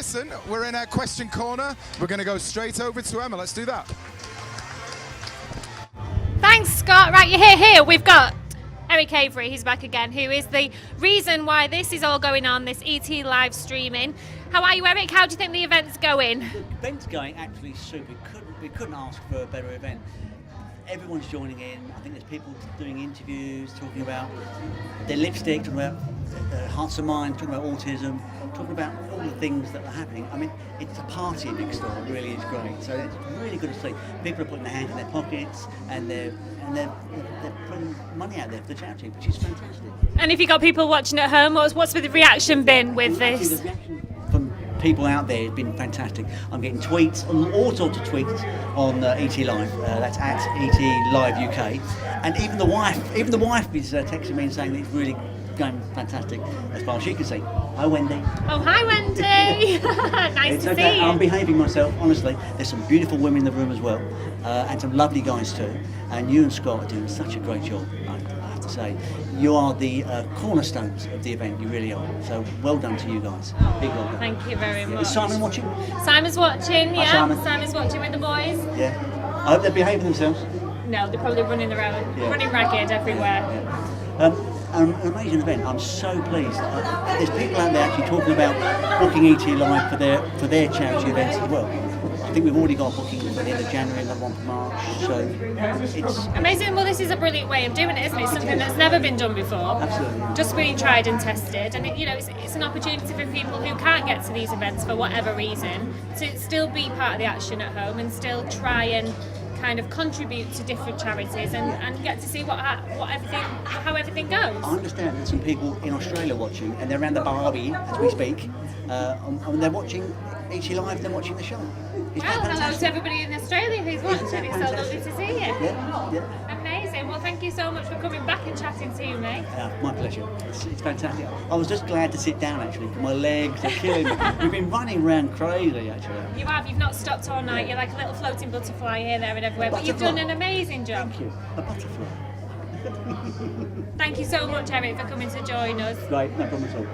listen, we're in our question corner. We're going to go straight over to Emma. Let's do that. Thanks, Scott. Right, you're here. We've got Eric Avery, he's back again, who is the reason why this is all going on, this ET live streaming. How are you, Eric? How do you think the event's going? The event's going actually super. We couldn't ask for a better event. Everyone's joining in. I think there's people doing interviews, talking about their lipstick, talking about hearts and minds, talking about autism, talking about all the things that are happening. I mean, it's a party next door. It really is great. So it's really good to see. People are putting their hands in their pockets and they're putting money out there for the charity, which is fantastic. And if you got people watching at home, what's the reaction been with this? The reaction from people out there has been fantastic. I'm getting tweets, all sorts of tweets on ETlive. That's at ETlive UK, and even the wife is texting me and saying that it's really going fantastic as far as she can see. Hi, Wendy. Oh, hi, Wendy. Nice it's to okay. see you. I'm behaving myself, honestly. There's some beautiful women in the room as well, and some lovely guys too. And you and Scott are doing such a great job. I have to say, you are the cornerstones of the event. You really are. So well done to you guys. Big well done. Thank you very much. Is Simon watching? Simon's watching, yeah. Simon. Simon's watching with the boys. Yeah. I hope they're behaving themselves. No, they're probably running around, running ragged everywhere. Yeah. An amazing event. I'm so pleased. There's people out there actually talking about booking ETlive for their charity events as well. I think we've already got a booking for the end of January and one for March. So it's amazing. Well, this is a brilliant way of doing it, isn't it? It's something that's never been done before. Absolutely. Just being tried and tested, and it's an opportunity for people who can't get to these events for whatever reason to still be part of the action at home and still try and kind of contribute to different charities and get to see how everything goes. I understand there's some people in Australia watching, and they're around the Barbie as we speak, and they're watching ETlive, they're watching the show. Well, hello to everybody in Australia who's watching. It's so lovely to see you. Yeah. Amazing. Well, thank you so much for coming back and chatting to me. Yeah, my pleasure. It's fantastic. I was just glad to sit down actually, because my legs are killing me. We've been running around crazy actually. You have. You've not stopped all night. You're like a little floating butterfly here, there, and everywhere. But you've done an amazing job. Thank you. A butterfly. Thank you so much, Eric, for coming to join us. Great, no problem at all.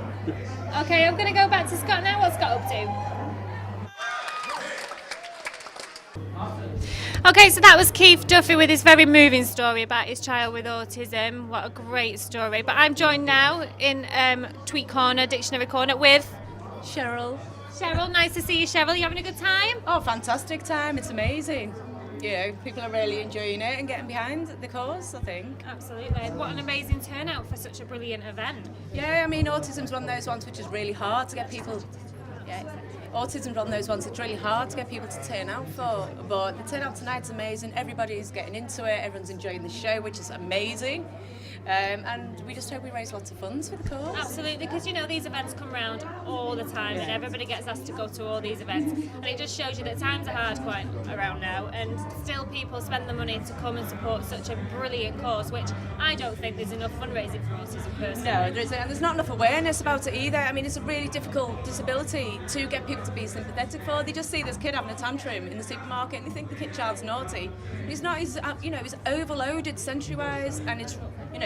Okay, I'm going to go back to Scott now. What's Scott up to? Okay, so that was Keith Duffy with his very moving story about his child with autism. What a great story. But I'm joined now in Tweet Corner, Dictionary Corner with Cheryl. Cheryl, nice to see you, Cheryl. You having a good time? Oh, fantastic time. It's amazing. You know, people are really enjoying it and getting behind the cause, I think. Absolutely. What an amazing turnout for such a brilliant event. Yeah, I mean, autism's one of those ones which is really hard to get people... Yeah, autism's one of those ones that's really hard to get people to turn out for. But the turnout tonight's amazing. Everybody's getting into it. Everyone's enjoying the show, which is amazing. And we just hope we raise lots of funds for the cause. Absolutely, because these events come round all the time and everybody gets asked to go to all these events, and it just shows you that times are hard quite around now, and still people spend the money to come and support such a brilliant cause, which I don't think there's enough fundraising for autism personally. No, there isn't, and there's not enough awareness about it either. I mean, it's a really difficult disability to get people to be sympathetic for. They just see this kid having a tantrum in the supermarket and they think the child's naughty. He's not. He's he's overloaded sensory-wise, and it's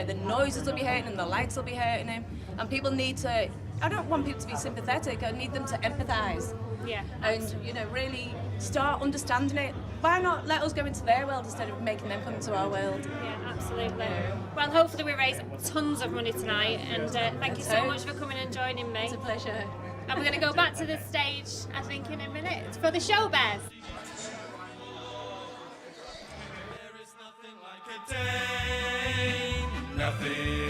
the noises will be hurting him, the lights will be hurting him, and people need to. I don't want people to be sympathetic. I need them to empathise. Yeah. And really start understanding it. Why not let us go into their world instead of making them come into our world? Yeah, absolutely. Well, hopefully we raise tons of money tonight, and thank you so much for coming and joining me. It's a pleasure. And we're going to go back to the stage, I think, in a minute for the show bears. Nothing